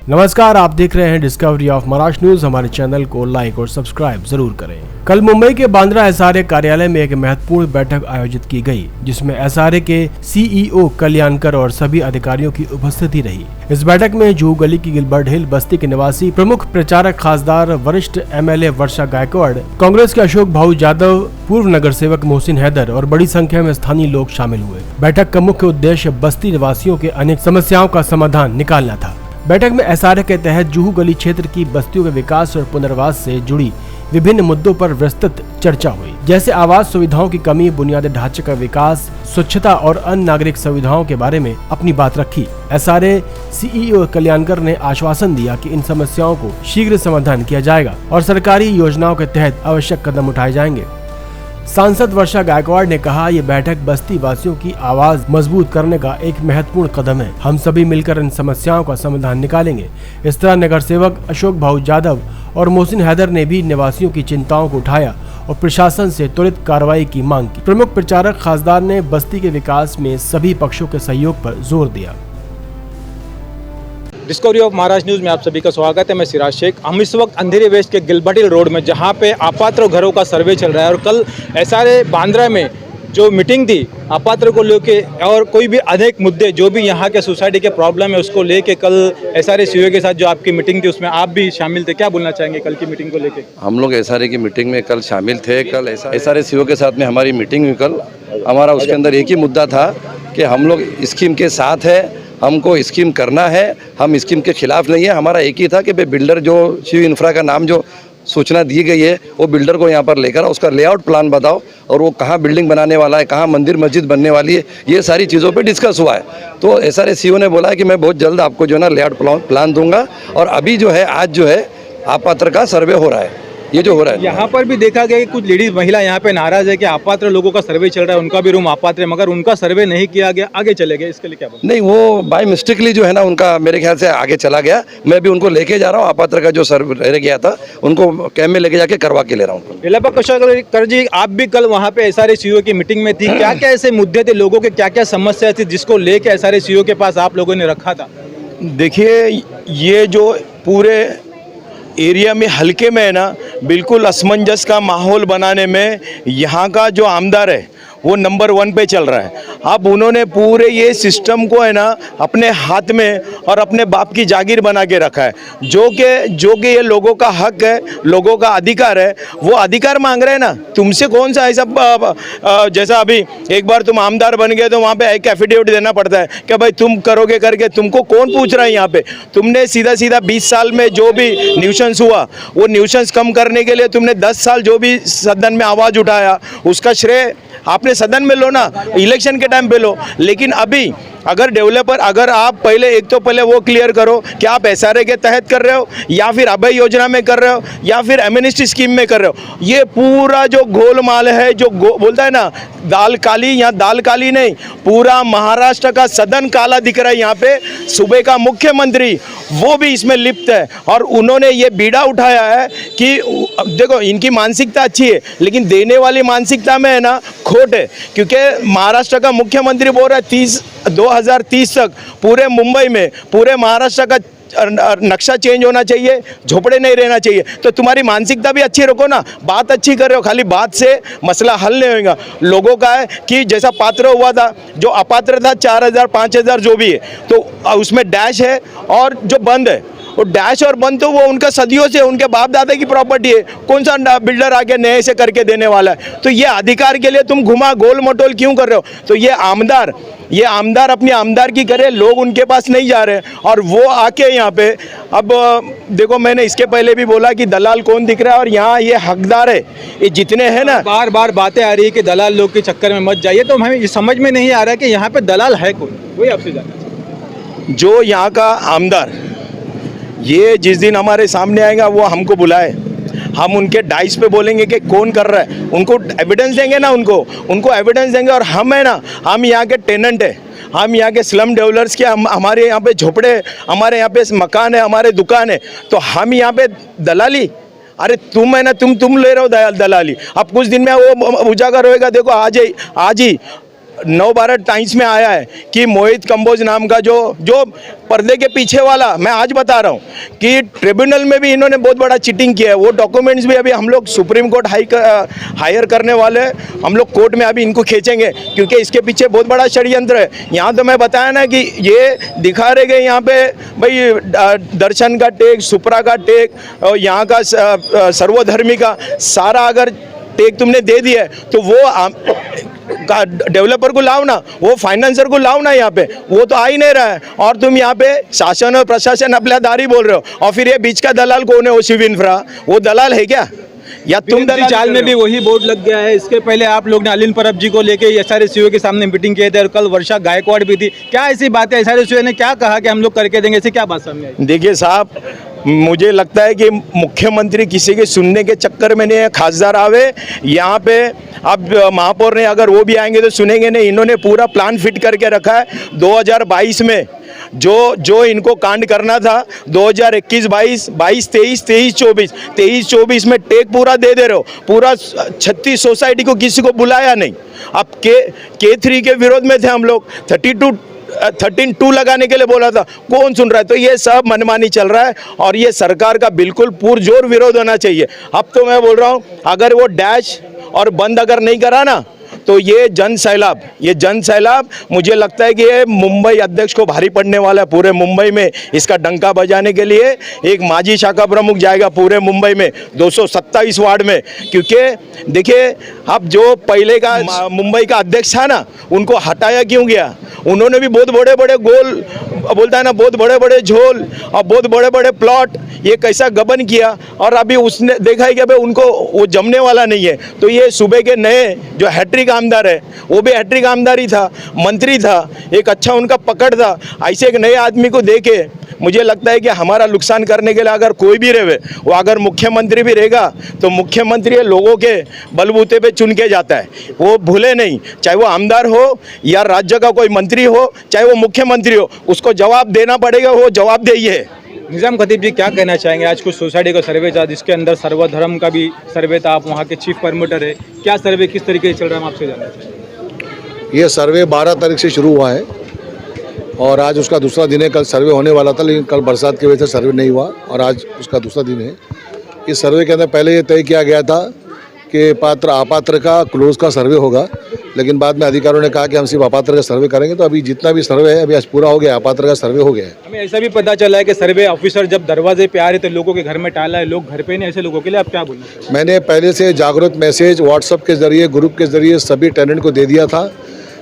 नमस्कार, आप देख रहे हैं डिस्कवरी ऑफ महाराष्ट्र न्यूज। हमारे चैनल को लाइक और सब्सक्राइब जरूर करें। कल मुंबई के बांद्रा एसआरए कार्यालय में एक महत्वपूर्ण बैठक आयोजित की गई, जिसमें एसआरए के सीईओ कल्याणकर और सभी अधिकारियों की उपस्थिति रही। इस बैठक में जुहू गली की गिलबर्ट हिल बस्ती के निवासी प्रमुख प्रचारक खासदार वरिष्ठ एमएलए वर्षा गायकवाड़, कांग्रेस के अशोक भाऊ यादव, पूर्व नगर सेवक मोहसिन हैदर और बड़ी संख्या में स्थानीय लोग शामिल हुए। बैठक का मुख्य उद्देश्य बस्ती निवासियों के अनेक समस्याओं का समाधान निकालना था। बैठक में एसआरए के तहत जुहू गली क्षेत्र की बस्तियों के विकास और पुनर्वास से जुड़ी विभिन्न मुद्दों पर विस्तृत चर्चा हुई, जैसे आवास सुविधाओं की कमी, बुनियादी ढांचे का विकास, स्वच्छता और अन्य नागरिक सुविधाओं के बारे में अपनी बात रखी। एसआरए सीईओ कल्याणकर ने आश्वासन दिया कि इन समस्याओं को शीघ्र समाधान किया जाएगा और सरकारी योजनाओं के तहत आवश्यक कदम उठाए जाएंगे। सांसद वर्षा गायकवाड़ ने कहा, ये बैठक बस्ती वासियों की आवाज मजबूत करने का एक महत्वपूर्ण कदम है। हम सभी मिलकर इन समस्याओं का समाधान निकालेंगे। इस तरह नगर सेवक अशोक भाऊ यादव और मोहसिन हैदर ने भी निवासियों की चिंताओं को उठाया और प्रशासन से त्वरित कार्रवाई की मांग की। प्रमुख प्रचारक खासदार ने बस्ती के विकास में सभी पक्षों के सहयोग पर जोर दिया। डिस्कवरी ऑफ महाराष्ट्र न्यूज़ में आप सभी का स्वागत है। मैं सिराज शेख। हम इस वक्त अंधेरी वेस्ट के गिलबर्ट हिल रोड में, जहां पे अपात्र घरों का सर्वे चल रहा है, और कल एसआरए बांद्रा में जो मीटिंग थी अपात्र को लेके और कोई भी अनेक मुद्दे जो भी यहाँ के सोसाइटी के प्रॉब्लम है उसको लेके कल एसआरए सीईओ के साथ जो आपकी मीटिंग थी उसमें आप भी शामिल थे। क्या बोलना चाहेंगे कल की मीटिंग को लेके? हम लोग एसआरए की मीटिंग में कल शामिल थे। कल एसआरए सीईओ के साथ में हमारी मीटिंग हुई। कल हमारा उसके अंदर एक ही मुद्दा था कि हम लोग स्कीम के साथ है, हमको स्कीम करना है, हम स्कीम के खिलाफ नहीं है। हमारा एक ही था कि भाई बिल्डर जो शिव इंफ्रा का नाम जो सूचना दी गई है वो बिल्डर को यहाँ पर लेकर उसका लेआउट प्लान बताओ और वो कहाँ बिल्डिंग बनाने वाला है, कहाँ मंदिर मस्जिद बनने वाली है, ये सारी चीज़ों पे डिस्कस हुआ है। तो एसआरए सीईओ ने बोला है कि मैं बहुत जल्द आपको जो है ना लेआउट प्लान दूंगा। और अभी जो है आज जो है आपात्र का सर्वे हो रहा है, ये जो हो रहा है। यहाँ पर भी देखा गया कि कुछ लेडीज महिला यहाँ पे नाराज है कि अपात्र लोगों का सर्वे चल रहा है, उनका भी रूम अपात्र है, मगर उनका सर्वे नहीं किया गया, आगे चले गए। इसके लिए क्या बोलते? नहीं, वो बाय मिस्टेकली जो है ना उनका मेरे ख्याल से आगे चला गया। मैं भी उनको लेके जा रहा हूँ, अपात्र का जो सर्वे रह गया था उनको कैम्प में लेके जाके करवा के ले रहा हूँ। कर जी, आप भी कल वहाँ पे एसआरए सीईओ की मीटिंग में थी। क्या क्या ऐसे मुद्दे थे, लोगों के क्या क्या समस्या थी जिसको लेके एसआरए सीईओ के पास आप लोगों ने रखा था? देखिए, ये जो पूरे एरिया में हल्के में है ना, बिल्कुल असमंजस का माहौल बनाने में यहाँ का जो आमदार है वो नंबर 1 पे चल रहा है। अब उन्होंने पूरे ये सिस्टम को है ना अपने हाथ में और अपने बाप की जागीर बना के रखा है, जो कि ये लोगों का हक है, लोगों का अधिकार है। वो अधिकार मांग रहे हैं ना, तुमसे कौन सा ऐसा जैसा अभी एक बार तुम आमदार बन गए तो वहाँ पे एक एफिडेविट देना पड़ता है कि भाई तुम करोगे करके। तुमको कौन पूछ रहा है यहाँ पे? तुमने सीधा 20 साल में जो भी न्यूसेंस हुआ वो न्यूसेंस कम करने के लिए तुमने 10 साल जो भी सदन में आवाज़ उठाया उसका श्रेय आपने सदन में लो ना, इलेक्शन के टाइम पे लो। लेकिन अभी अगर डेवलपर, अगर आप पहले वो क्लियर करो कि आप एसआरए के तहत कर रहे हो या फिर अभय योजना में कर रहे हो या फिर एमएनएसटी स्कीम में कर रहे हो। ये पूरा जो गोलमाल है, जो बोलता है ना दाल काली, यहाँ दाल काली नहीं, पूरा महाराष्ट्र का सदन काला दिख रहा है। यहाँ पे सूबे का मुख्यमंत्री वो भी इसमें लिप्त है और उन्होंने ये बीड़ा उठाया है कि देखो इनकी मानसिकता अच्छी है लेकिन देने वाली मानसिकता में है ना खोट है। क्योंकि महाराष्ट्र का मुख्यमंत्री बोल रहा है 2030 तक पूरे मुंबई में, पूरे महाराष्ट्र का नक्शा चेंज होना चाहिए, झोपड़े नहीं रहना चाहिए। तो तुम्हारी मानसिकता भी अच्छी रखो ना, बात अच्छी कर रहे हो, खाली बात से मसला हल नहीं होगा। लोगों का है कि जैसा पात्र हुआ था, जो अपात्र था 4000 5000 जो भी है, तो उसमें डैश है और जो बंद है वो डैश और बंद तो वो उनका सदियों से उनके बाप दादा की प्रॉपर्टी है। कौन सा बिल्डर आके नए से करके देने वाला है? तो ये अधिकार के लिए तुम घुमा गोल मटोल क्यों कर रहे हो? तो ये आमदार अपनी आमदार की करे, लोग उनके पास नहीं जा रहे और वो आके यहाँ पे। अब देखो, मैंने इसके पहले भी बोला कि दलाल कौन दिख रहा है और यहाँ ये हकदार है, ये जितने हैं ना। बार बार बातें आ रही है कि दलाल लोग के चक्कर में मत जाइए, तो हमें समझ में नहीं आ रहा है कि यहाँ पे दलाल है कौन? वही आपसे जानना। जो यहाँ का आमदार, ये जिस दिन हमारे सामने आएगा वो हमको बुलाए, हम उनके डाइस पे बोलेंगे कि कौन कर रहा है, उनको एविडेंस देंगे ना, उनको एविडेंस देंगे। और हम है ना, हम यहाँ के टेनेंट है, हम यहाँ के स्लम डेवलपर्स के, हमारे यहाँ पे झोपड़े, हमारे यहाँ पे मकान है, हमारे दुकान है, तो हम यहाँ पे दलाली? अरे तुम है ना, तुम ले रहे हो दलाली। अब कुछ दिन में वो उजागर होएगा। देखो आज ही नवभारत टाइम्स में आया है कि मोहित कंबोज नाम का जो पर्दे के पीछे वाला, मैं आज बता रहा हूँ कि ट्रिब्यूनल में भी इन्होंने बहुत बड़ा चीटिंग किया है। वो डॉक्यूमेंट्स भी अभी हम लोग सुप्रीम कोर्ट हायर करने वाले, हम लोग कोर्ट में अभी इनको खींचेंगे क्योंकि इसके पीछे बहुत बड़ा षड्यंत्र है। यहाँ तो मैं बताया ना कि ये दिखा रहे गए यहाँ पे भाई दर्शन का टेक, सुप्रा का टेक, यहाँ का सर्वधर्मी का सारा अगर टेक तुमने दे दिया है तो वो का डेवलपर को लाओ ना, वो फाइनेंसर को लाओ ना यहाँ पे, वो तो आ ही नहीं रहा है। और तुम यहाँ पे शासन और प्रशासन अपलादारी बोल रहे हो और फिर ये बीच का दलाल कौन है? वो शिव इंफ्रा, वो दलाल है क्या? या तुम दलाल चाल में भी वही बोर्ड लग गया है। इसके पहले आप लोग ने अलिन परब जी को लेके एसआरए सीओ के सामने मीटिंग किए थे और कल वर्षा गायकवाड़ भी थी। क्या ऐसी बात है? एसआरए सीओ ने क्या कहा कि हम लोग करके देंगे, ऐसी क्या बात सामने आई? देखिए साहब, मुझे लगता है कि मुख्यमंत्री किसी के सुनने के चक्कर में नहीं है। खासदार आवे यहाँ पे, अब महापौर ने अगर वो भी आएंगे तो सुनेंगे नहीं। इन्होंने पूरा प्लान फिट करके रखा है 2022 में जो इनको कांड करना था 2021, 22, 23, 23, 24 में टेक पूरा दे रहे हो। पूरा 36 सोसाइटी को किसी को बुलाया नहीं। अब K3 के विरोध में थे हम लोग, 13(2) लगाने के लिए बोला था, कौन सुन रहा है? तो ये सब मनमानी चल रहा है और ये सरकार का बिल्कुल पुरजोर विरोध होना चाहिए। अब तो मैं बोल रहा हूँ अगर वो डैश और बंद अगर नहीं करा ना तो ये जन सैलाब मुझे लगता है कि ये मुंबई अध्यक्ष को भारी पड़ने वाला है। पूरे मुंबई में इसका डंका बजाने के लिए एक माजी शाखा प्रमुख जाएगा पूरे मुंबई में 227 वार्ड में। क्योंकि देखिए, अब जो पहले का मुंबई का अध्यक्ष था ना, उनको हटाया क्यों गया? उन्होंने भी बहुत बड़े बड़े गोल बोलता है ना, बहुत बड़े बड़े झोल और बहुत बड़े बड़े प्लॉट, ये कैसा गबन किया। और अभी उसने देखा है कि भाई उनको वो जमने वाला नहीं है। तो ये सूबे के नए जो हैट्रिक आमदार है, वो भी हैट्रिक आमदार ही था, मंत्री था, एक अच्छा उनका पकड़ था। ऐसे एक नए आदमी को देके मुझे लगता है कि हमारा नुकसान करने के लिए अगर कोई भी रहे, वो अगर मुख्यमंत्री भी रहेगा तो मुख्यमंत्री लोगों के बलबूते पे चुन के जाता है। वो भूले नहीं, चाहे वो आमदार हो या राज्य का कोई मंत्री हो, चाहे वो मुख्यमंत्री हो, उसको जवाब देना पड़ेगा। वो जवाबदेही है। निजाम खतीब जी, क्या कहना चाहेंगे? आज कुछ सोसाइटी का सर्वे था जिसके अंदर सर्वधर्म का भी सर्वे था, आप वहाँ के चीफ परमिटर है, क्या सर्वे किस तरीके से चल रहा है, हम आपसे जानना चाहेंगे। ये सर्वे 12 तारीख से शुरू हुआ है और आज उसका दूसरा दिन है। कल सर्वे होने वाला था लेकिन कल बरसात की वजह से सर्वे नहीं हुआ और आज उसका दूसरा दिन है। इस सर्वे के अंदर पहले ये तय किया गया था कि पात्र अपात्र का क्लोज का सर्वे होगा, लेकिन बाद में अधिकारियों ने कहा कि हम सिर्फ अपात्र का सर्वे करेंगे। तो अभी जितना भी सर्वे है अभी आज पूरा हो गया, अपात्र का सर्वे हो गया है। हमें ऐसा भी पता चला है कि सर्वे ऑफिसर जब दरवाजे पे आ रहे थे लोगों के घर में टाला है, लोग घर पे नहीं, ऐसे लोगों के लिए आप क्या बोलना चाहेंगे? मैंने पहले से जागरूक मैसेज व्हाट्सएप के जरिए, ग्रुप के जरिए सभी टेनेंट को दे दिया था।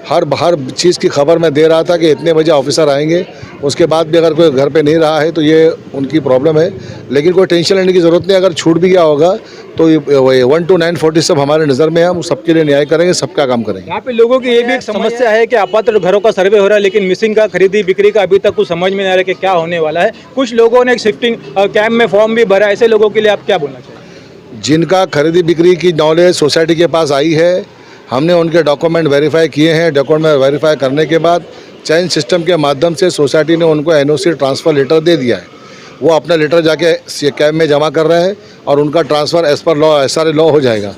हर चीज़ की खबर मैं दे रहा था कि इतने बजे ऑफिसर आएंगे। उसके बाद भी अगर कोई घर पे नहीं रहा है तो ये उनकी प्रॉब्लम है, लेकिन कोई टेंशन लेने की ज़रूरत नहीं। अगर छूट भी गया होगा तो 1 to 940 सब हमारे नज़र में है, हम सबके लिए न्याय करेंगे, सबका काम करेंगे। यहाँ पे लोगों की ये भी एक समस्या है कि अपात्र घरों का सर्वे हो रहा है लेकिन मिसिंग का खरीदी बिक्री का अभी तक कुछ समझ में नहीं आ रहा कि क्या होने वाला है। कुछ लोगों ने एक शिफ्टिंग कैंप में फॉर्म भी भरा, ऐसे लोगों के लिए आप क्या बोलना चाहिए? जिनका खरीदी बिक्री की नॉलेज सोसाइटी के पास आई है, हमने उनके डॉक्यूमेंट वेरीफाई किए हैं। डॉक्यूमेंट वेरीफाई करने के बाद चेंज सिस्टम के माध्यम से सोसाइटी ने उनको एनओसी ट्रांसफ़र लेटर दे दिया है। वो अपना लेटर जाके कैब में जमा कर रहे हैं और उनका transfer as per law SRA law हो जाएगा।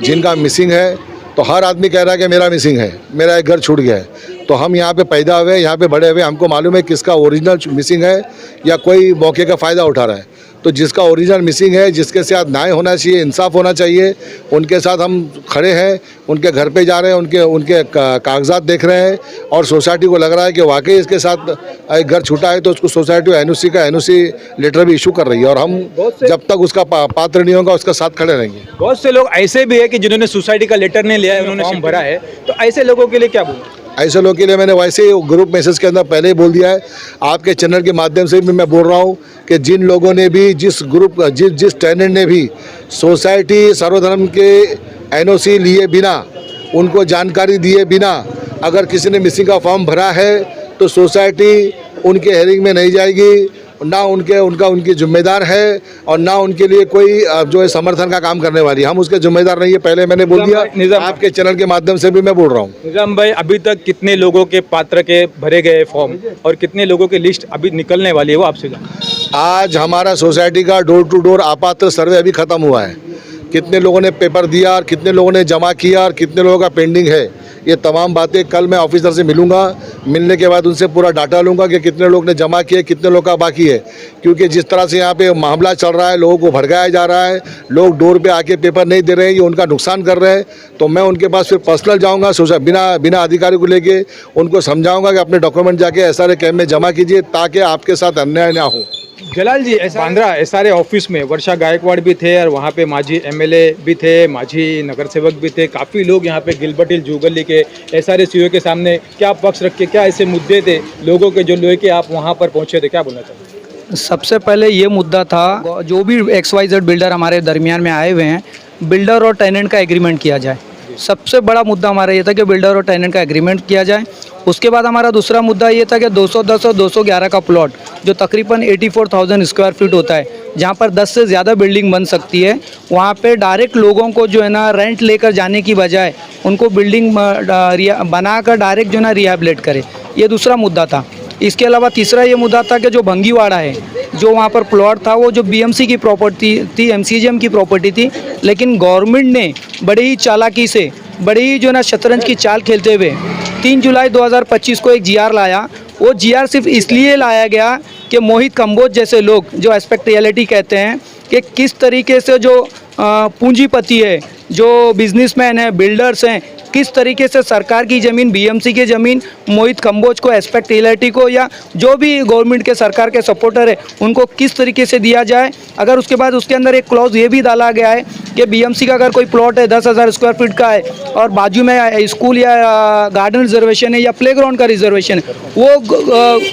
जिनका मिसिंग है तो हर आदमी कह रहा है कि मेरा मिसिंग है, मेरा एक घर छूट गया है। तो हम यहाँ पे पैदा हुए, यहाँ पे बड़े हुए, हमको मालूम है किसका ओरिजिनल मिसिंग है या कोई मौके का फ़ायदा उठा रहा है। तो जिसका ओरिजिनल मिसिंग है, जिसके साथ न्याय होना चाहिए, इंसाफ होना चाहिए, उनके साथ हम खड़े हैं। उनके घर पे जा रहे हैं, उनके कागजात देख रहे हैं और सोसाइटी को लग रहा है कि वाकई इसके साथ एक घर छूटा है तो उसको सोसाइटी एनओसी का एनओसी लेटर भी इशू कर रही है और हम जब तक उसका पात्र नहीं होगा उसका साथ खड़े रहेंगे। बहुत से लोग ऐसे भी है कि जिन्होंने सोसाइटी का लेटर नहीं लिया है, उन्होंने फॉर्म भरा है, तो ऐसे लोगों के लिए क्या बोलूं? ऐसे लोगों के लिए मैंने वैसे ही ग्रुप मैसेज के अंदर पहले ही बोल दिया है। आपके चैनल के माध्यम से भी मैं बोल रहा हूँ कि जिन लोगों ने भी जिस टेनेंट ने भी सोसाइटी सर्वधर्म के एनओसी लिए बिना, उनको जानकारी दिए बिना अगर किसी ने मिसिंग का फॉर्म भरा है तो सोसाइटी उनके हेयरिंग में नहीं जाएगी, ना उनकी जिम्मेदार है और ना उनके लिए कोई जो है समर्थन का काम करने वाली। हम उसके जिम्मेदार नहीं है, पहले मैंने बोल दिया। आपके चैनल के माध्यम से भी मैं बोल रहा हूँ। निजाम भाई, अभी तक कितने लोगों के पात्र के भरे गए फॉर्म और कितने लोगों की लिस्ट अभी निकलने वाली है, वो आपसे जानना। आज हमारा सोसाइटी का डोर टू डोर अपात्र सर्वे अभी ख़त्म हुआ है। कितने लोगों ने पेपर दिया और कितने लोगों ने जमा किया और कितने लोगों का पेंडिंग है, ये तमाम बातें कल मैं ऑफिसर से मिलूंगा, मिलने के बाद उनसे पूरा डाटा लूंगा कि कितने लोग ने जमा किए, कितने लोग का बाकी है। क्योंकि जिस तरह से यहाँ पे मामला चल रहा है, लोगों को भड़काया जा रहा है, लोग डोर पे आके पेपर नहीं दे रहे हैं, ये उनका नुकसान कर रहे हैं। तो मैं उनके पास फिर पर्सनल जाऊँगा, बिना अधिकारी को लेके उनको समझाऊँगा कि अपने डॉक्यूमेंट जाके SRA कैंप में जमा कीजिए ताकि आपके साथ अन्याय ना हो। जलाल जी, बांद्रा SRA ऑफिस में वर्षा गायकवाड़ भी थे और वहाँ पे माजी MLA भी थे, माजी नगर सेवक भी थे, काफ़ी लोग यहाँ पे गिलबर्ट हिल जुगली के SRA CO के सामने क्या पक्ष रख के, क्या ऐसे मुद्दे थे लोगों के जो लेके आप वहाँ पर पहुँचे थे, क्या बोलना चाहिए? सबसे पहले ये मुद्दा था, जो भी XYZ बिल्डर हमारे दरमियान में आए हुए हैं, बिल्डर और टेनेंट का एग्रीमेंट किया जाए। सबसे बड़ा मुद्दा हमारा ये था कि बिल्डर और टेनेंट का एग्रीमेंट किया जाए। उसके बाद हमारा दूसरा मुद्दा ये था कि 210 और 211 का प्लॉट जो तकरीबन 84,000 स्क्वायर फीट होता है, जहाँ पर 10 से ज़्यादा बिल्डिंग बन सकती है, वहाँ पे डायरेक्ट लोगों को जो है ना रेंट लेकर जाने की बजाय उनको बिल्डिंग बनाकर डायरेक्ट जो है ना रिहैबिलिट करे। ये दूसरा मुद्दा था। इसके अलावा तीसरा ये मुद्दा था कि जो भंगीवाड़ा है, जो वहाँ पर प्लॉट था, वो जो BMC की प्रॉपर्टी थी, MCGM की प्रॉपर्टी थी, लेकिन गवर्नमेंट ने बड़ी ही चालाकी से, बड़ी ही जो है ना शतरंज की चाल खेलते हुए 3 जुलाई 2025 को एक GR लाया। वो GR सिर्फ इसलिए लाया गया कि मोहित कंबोज जैसे लोग, जो एस्पेक्ट रियलिटी कहते हैं, कि किस तरीके से जो पूंजीपति है, जो बिजनेसमैन है, बिल्डर्स हैं, किस तरीके से सरकार की ज़मीन, BMC की ज़मीन मोहित कंबोज को, एस्पेक्ट रियलिटी को, या जो भी गवर्नमेंट के सरकार के सपोर्टर है उनको किस तरीके से दिया जाए। अगर उसके बाद उसके अंदर एक क्लॉज ये भी डाला गया है कि BMC का अगर कोई प्लॉट है 10,000 स्क्वायर फीट का है और बाजू में स्कूल या गार्डन रिजर्वेशन है या प्लेग्राउंड का रिजर्वेशन है, वो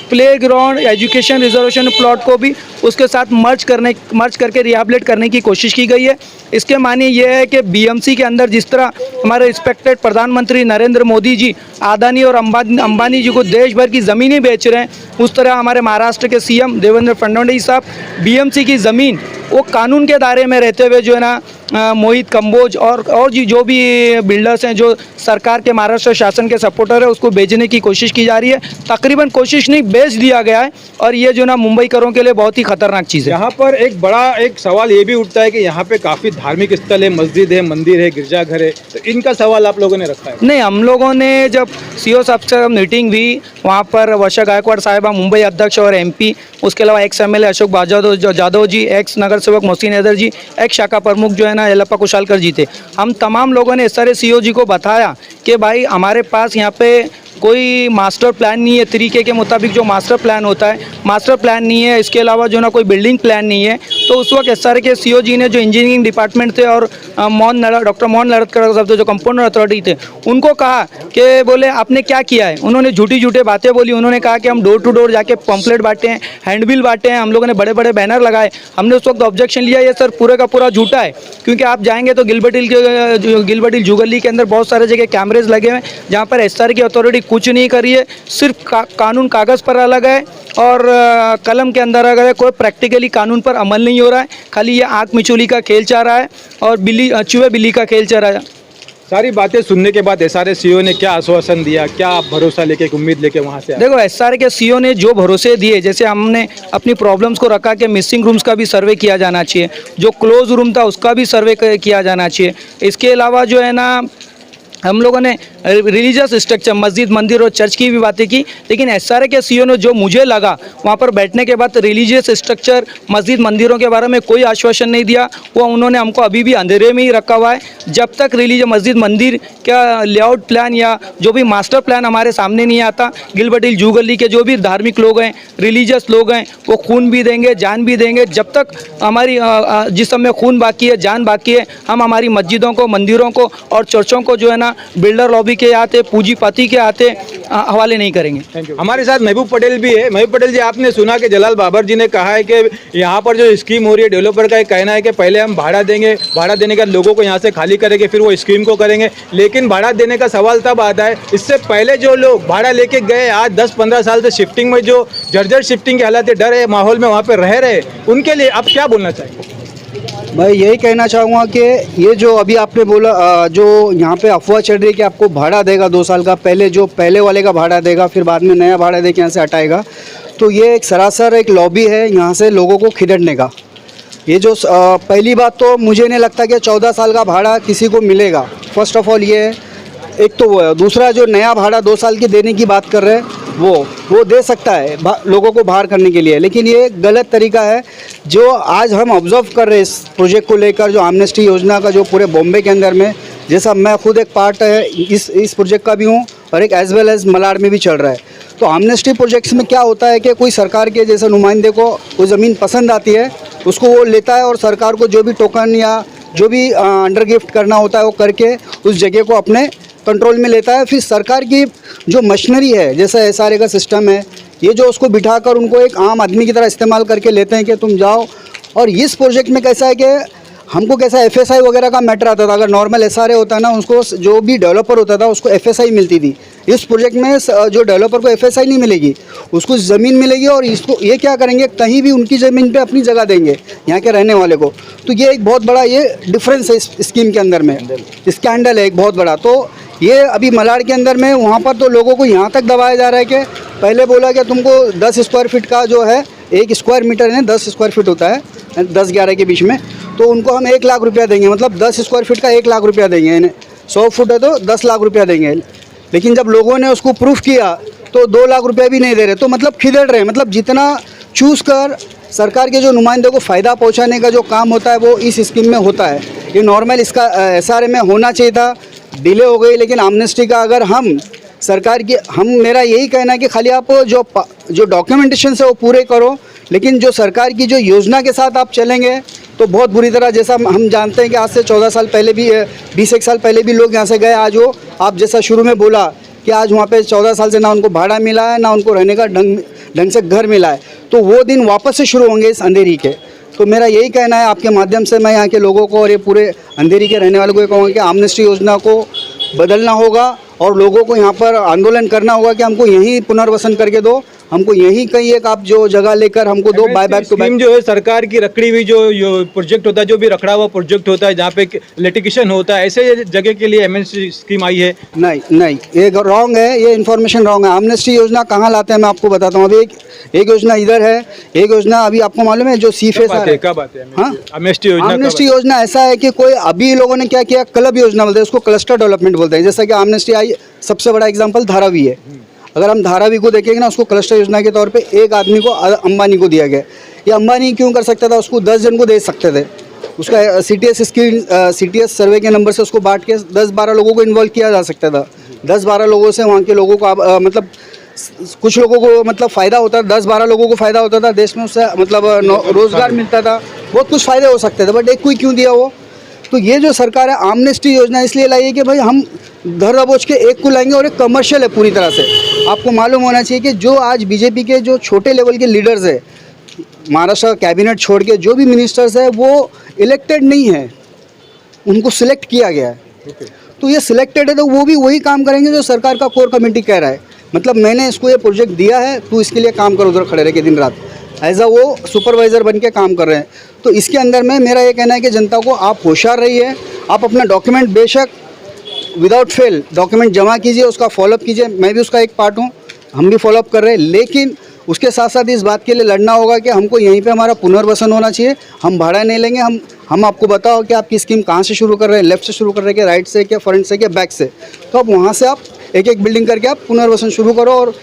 प्लेग्राउंड एजुकेशन रिजर्वेशन प्लॉट को भी उसके साथ मर्ज करके रिहैबिलिट करने की कोशिश की गई है। इसके माने ये है कि BMC के अंदर जिस तरह हमारे रिस्पेक्टेड प्रधानमंत्री नरेंद्र मोदी जी अदानी और अंबानी जी को देश भर की ज़मीनें बेच रहे हैं, उस तरह हमारे महाराष्ट्र के CM देवेंद्र फडणवीस साहब BMC की ज़मीन वो कानून के दायरे में रहते हुए जो है ना मोहित कंबोज और जो भी बिल्डर्स हैं, जो सरकार के महाराष्ट्र शासन के सपोर्टर है, उसको बेचने की कोशिश की जा रही है। तकरीबन कोशिश नहीं, बेच दिया गया है। और ये जो ना मुंबईकरों के लिए बहुत ही खतरनाक चीज़ है। यहाँ पर एक बड़ा एक सवाल ये भी उठता है कि यहाँ पे काफ़ी धार्मिक स्थल है, मस्जिद है, मंदिर है, गिरजाघर है, तो इनका सवाल आप लोगों ने रखा है? नहीं, हम लोगों ने जब CO साहब से मीटिंग हुई, वहाँ पर वर्षा गायकवाड़ साहिबा मुंबई अध्यक्ष और MP, उसके अलावा एक्स MLA अशोक जाधव जी, एक्स नगर सेवक मोहसिन हैदर जी, एक्स शाखा प्रमुख जो है ना येलप्पा कुशालकर जी थे। हम तमाम लोगों ने SRA CO जी को बताया कि भाई हमारे पास यहाँ पे कोई मास्टर प्लान नहीं है, तरीके के मुताबिक जो मास्टर प्लान होता है, मास्टर प्लान नहीं है। इसके अलावा जो ना कोई बिल्डिंग प्लान नहीं है। तो उस वक्त SRA के CO जी ने, जो इंजीनियरिंग डिपार्टमेंट थे, और डॉक्टर मोहन नरतकर साहब थे जो कंपाउंडर अथॉरिटी थे, उनको कहा कि बोले आपने क्या किया है। उन्होंने झूठी बातें बोली। उन्होंने कहा कि हम डोर टू डोर जाके पम्पलेट बांटे हैं, हैंडबिल बांटे हैं, हम लोगों ने बड़े बड़े बैनर लगाए। हमने उस वक्त ऑब्जेक्शन लिया, ये सर पूरे का पूरा झूठा है, क्योंकि आप जाएंगे तो गिलबर्ट हिल जुगली के अंदर बहुत सारे जगह कैमरेज लगे हुए हैं, जहाँ पर SRA की अथॉरिटी कुछ नहीं कर रही है। सिर्फ कानून कागज़ पर अलग है और कलम के अंदर अगर कोई प्रैक्टिकली कानून पर अमल नहीं हो रहा है। खाली ये आँख मिचोली का खेल चल रहा है और चूहे बिल्ली का खेल चल रहा है। सारी बातें सुनने के बाद SRA CO ने क्या आश्वासन दिया, क्या आप भरोसा लेके, उम्मीद लेके वहाँ से आए? देखो, SRA के CO ने जो भरोसे दिए, जैसे हमने अपनी प्रॉब्लम्स को रखा कि मिसिंग रूम्स का भी सर्वे किया जाना चाहिए, जो क्लोज रूम था उसका भी सर्वे किया जाना चाहिए। इसके अलावा जो है ना हम लोगों ने रिलीजियस स्ट्रक्चर, मस्जिद, मंदिर और चर्च की भी बातें की। लेकिन SRA के CO ने, जो मुझे लगा वहाँ पर बैठने के बाद, रिलीजियस स्ट्रक्चर, मस्जिद, मंदिरों के बारे में कोई आश्वासन नहीं दिया। वो उन्होंने हमको अभी भी अंधेरे में ही रखा हुआ है। जब तक मस्जिद, मंदिर का लेआउट प्लान या जो भी मास्टर प्लान हमारे सामने नहीं आता, गिलबर्ट हिल जुगली के जो भी धार्मिक लोग हैं, रिलीजियस लोग हैं, वो खून भी देंगे, जान भी देंगे। जब तक हमारी जिस्म में खून बाकी है, जान बाकी है, हम हमारी मस्जिदों को, मंदिरों को और चर्चों को जो है ना बिल्डर लॉबी के आते, पूंजीपति के आते हवाले नहीं करेंगे। Thank you. हमारे साथ महबूब पटेल भी है। महबूब पटेल जी, आपने सुना कि जलाल बाबर जी ने कहा है कि यहाँ पर जो स्कीम हो रही है, डेवलपर का एक कहना है कि पहले हम भाड़ा देंगे, भाड़ा देने के बाद लोगों को यहाँ से खाली करेंगे, फिर वो स्कीम को करेंगे। लेकिन भाड़ा देने का सवाल तब आता है, इससे पहले जो लोग भाड़ा लेके गए, आज 10-15 साल से शिफ्टिंग में जो जर्जर शिफ्टिंग की हालत है, डर है माहौल में वहाँ पर रह रहे, उनके लिए आप क्या बोलना चाहिए? मैं यही कहना चाहूँगा कि ये जो अभी आपने बोला, जो यहाँ पे अफवाह चढ़ रही है कि आपको भाड़ा देगा 2 साल का, पहले वाले का भाड़ा देगा, फिर बाद में नया भाड़ा दे के यहाँ से हटाएगा, तो ये एक सरासर एक लॉबी है यहाँ से लोगों को खिदड़ने का। ये जो पहली बात तो मुझे नहीं लगता कि 14 साल का भाड़ा किसी को मिलेगा। फर्स्ट ऑफ ऑल ये एक तो वो है, दूसरा जो नया भाड़ा 2 साल की देने की बात कर रहे हैं वो दे सकता है लोगों को बाहर करने के लिए, लेकिन ये गलत तरीका है। जो आज हम ऑब्जर्व कर रहे हैं इस प्रोजेक्ट को लेकर, जो आमनेस्टी योजना का जो पूरे बॉम्बे के अंदर में, जैसा मैं खुद एक पार्ट है इस प्रोजेक्ट का भी हूँ और एक एज वेल एज मलाड में भी चल रहा है। तो आमनेस्टी प्रोजेक्ट्स में क्या होता है कि कोई सरकार के जैसे नुमाइंदे को वो ज़मीन पसंद आती है, उसको वो लेता है और सरकार को जो भी टोकन या जो भी अंडर गिफ्ट करना होता है वो करके उस जगह को अपने कंट्रोल में लेता है। फिर सरकार की जो मशीनरी है, जैसा एसआरए का सिस्टम है, ये जो उसको बिठाकर उनको एक आम आदमी की तरह इस्तेमाल करके लेते हैं कि तुम जाओ। और इस प्रोजेक्ट में कैसा है कि हमको कैसा एफएसआई वगैरह का मैटर आता था। अगर नॉर्मल एसआरए होता ना, उसको जो भी डेवलपर होता था उसको एफएसआई मिलती थी। इस प्रोजेक्ट में जो डेवलपर को एफएसआई नहीं मिलेगी, उसको ज़मीन मिलेगी और इसको ये क्या करेंगे, कहीं भी उनकी ज़मीन पे अपनी जगह देंगे यहाँ के रहने वाले को। तो ये एक बहुत बड़ा ये डिफरेंस है इस स्कीम के अंदर में, स्कैंडल है एक बहुत बड़ा। तो ये अभी मलाड के अंदर में वहाँ पर तो लोगों को यहाँ तक दबाया जा रहा है कि पहले बोला कि तुमको 10 स्क्वायर फीट का जो है, 1 स्क्वायर मीटर है 10 स्क्वायर फीट होता है, 10-11 के बीच में, तो उनको हम 1 लाख रुपया देंगे। मतलब 10 स्क्वायर फीट का 1 लाख रुपया देंगे, इन्हें 100 फुट है तो 10 लाख रुपया देंगे। लेकिन जब लोगों ने उसको प्रूफ किया तो 2 लाख रुपया भी नहीं दे रहे। तो मतलब खिदड़ रहे। मतलब जितना चूज़ कर सरकार के जो नुमाइंदों को फ़ायदा पहुंचाने का जो काम होता है वो इस स्कीम में होता है। ये नॉर्मल इसका एसआरए में होना चाहिए था, डिले हो गई। लेकिन आमनेस्टी का अगर हम सरकार की मेरा यही कहना है कि खाली आप जो डॉक्यूमेंटेशन है वो पूरे करो, लेकिन जो सरकार की जो योजना के साथ आप चलेंगे तो बहुत बुरी तरह, जैसा हम जानते हैं कि आज से 14 साल पहले भी 20 साल पहले भी लोग यहाँ से गए। आज वो आप जैसा शुरू में बोला कि आज वहाँ पे 14 साल से ना उनको भाड़ा मिला है, ना उनको रहने का ढंग से घर मिला है। तो वो दिन वापस से शुरू होंगे इस अंधेरी के। तो मेरा यही कहना है, आपके माध्यम से मैं यहाँ के लोगों को और ये पूरे अंधेरी के रहने वालों को ये कहूँगा कि आमनेस्टी योजना को बदलना होगा और लोगों को यहाँ पर आंदोलन करना होगा कि हमको यहीं पुनर्वसन करके दो, हमको यहीं कहीं एक आप जो जगह लेकर हमको दो, बाय बैक टू बैक। जो है सरकार की रखड़ी हुई जो प्रोजेक्ट होता है, जो भी रखड़ा हुआ प्रोजेक्ट होता है जहाँ पे लिटिगेशन होता है, ऐसे जगह के लिए एमएनसी स्कीम आई है? नहीं, ये रॉन्ग है, ये इन्फॉर्मेशन रॉन्ग है। आमनेस्टी योजना कहाँ लाते हैं मैं आपको बताता हूँ। अभी एक योजना इधर है, एक योजना अभी आपको मालूम है जो सीफेस है। क्या बात है? हाँ, आमनेस्टी योजना ऐसा है कि कोई अभी लोगों ने क्या किया, क्लब योजना बोलते हैं उसको, क्लस्टर डेवलपमेंट बोलते हैं। जैसा कि आमनेस्टी आई, सबसे बड़ा एग्जाम्पल धारावी है। अगर हम धारावी को देखेंगे ना, उसको क्लस्टर योजना के तौर पे एक आदमी को, अंबानी को दिया गया। ये अंबानी क्यों कर सकता था, उसको 10 जन को दे सकते थे। उसका सीटीएस सर्वे के नंबर से उसको बांट के 10-12 लोगों को इन्वॉल्व किया जा सकता था। 10-12 लोगों से वहाँ के लोगों को मतलब कुछ लोगों को मतलब फ़ायदा होता था, 10-12 लोगों को फ़ायदा होता था, देश में उससे मतलब रोज़गार मिलता था, बहुत कुछ फ़ायदे हो सकते थे। बट एक कोई क्यों दिया वो? तो ये जो सरकार है आमनेस्टी योजना इसलिए लाई है कि भाई हम धर दबोच के एक को लाएंगे और एक कमर्शियल है पूरी तरह से। आपको मालूम होना चाहिए कि जो आज बीजेपी के जो छोटे लेवल के लीडर्स है, महाराष्ट्र कैबिनेट छोड़ के जो भी मिनिस्टर्स है वो इलेक्टेड नहीं है, उनको सिलेक्ट किया गया है। तो ये सिलेक्टेड है तो वो भी वही काम करेंगे जो सरकार का कोर कमेटी कह रहा है। मतलब मैंने इसको ये प्रोजेक्ट दिया है, तू इसके लिए काम कर, उधर खड़े रह के दिन रात एज वो सुपरवाइज़र बन के काम कर रहे हैं। तो इसके अंदर में मेरा ये कहना है कि जनता को आप होशियार रहिए, आप अपना डॉक्यूमेंट बेशक विदाउट फेल डॉक्यूमेंट जमा कीजिए, उसका फॉलोअप कीजिए। मैं भी उसका एक पार्ट हूँ, हम भी फॉलोअप कर रहे हैं। लेकिन उसके साथ साथ इस बात के लिए लड़ना होगा कि हमको यहीं पे हमारा पुनर्वसन होना चाहिए। हम भाड़ा नहीं लेंगे। हम आपको बताओ कि आपकी स्कीम कहाँ से शुरू कर रहे हैं, लेफ्ट से शुरू कर रहे हैं, राइट से, क्या फ्रंट से, क्या बैक से। तो अब वहाँ से आप एक एक बिल्डिंग करके आप पुनर्वसन शुरू करो और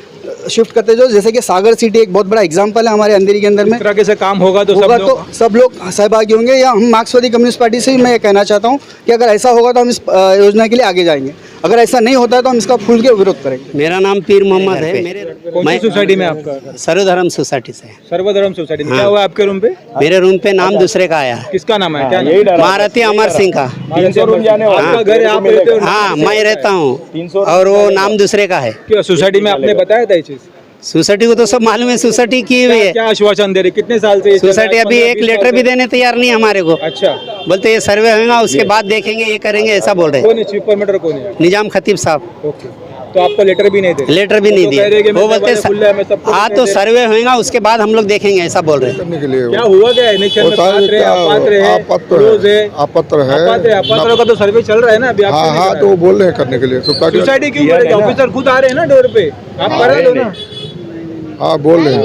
शिफ्ट करते जाओ। जैसे कि सागर सिटी एक बहुत बड़ा एग्जांपल है हमारे अंधेरी के अंदर में। इस तरह से काम होगा तो सब लोग सहभागी होंगे। या हम मार्क्सवादी कम्युनिस्ट पार्टी से मैं ये कहना चाहता हूँ कि अगर ऐसा होगा तो हम इस योजना के लिए आगे जाएंगे। अगर ऐसा नहीं होता है तो हम इसका खुल के विरोध करेंगे। मेरा नाम पीर मोहम्मद है। कौन सी सोसाइटी में आपका? सर्वधर्म सोसाइटी से। सर्वधर्म सोसाइटी में क्या हुआ आपके रूम पे? मेरे रूम पे नाम दूसरे का आया। किसका नाम है? क्या महारथी अमर सिंह का। आपका घर है, आप रहते हो? हाँ, मैं रहता हूँ और वो नाम दूसरे का है। क्यों सोसाइटी में आपने बताया था ये चीज? सोसाइटी को तो सब मालूम है, सोसाइटी की हुई है। क्या आश्वासन दे रही, कितने साल से? सोसाइटी अभी एक लेटर भी देने तैयार नहीं हमारे को। अच्छा, बोलते ये सर्वे होगा उसके बाद देखेंगे, ये करेंगे, ऐसा बोल रहे हैं। कौन है चीफ परमिटर? कौन है? निजाम खतीब साहब। ओके, तो आपको लेटर भी नहीं दे? लेटर भी नहीं दिए। वो बोलते हाँ तो सर्वे होगा उसके बाद हम लोग देखेंगे, ऐसा बोल रहे हैं। क्या हुआ? क्या अपात्र का तो सर्वे चल रहा है ना अभी? हाँ, तो वो बोल रहे हैं करने के लिए। सोसाइटी क्यों करेगी? ऑफिसर खुद आ रहे हैं ना डोर पे, आप करा दो ना। हाँ, बोल रहे हैं।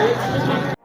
है।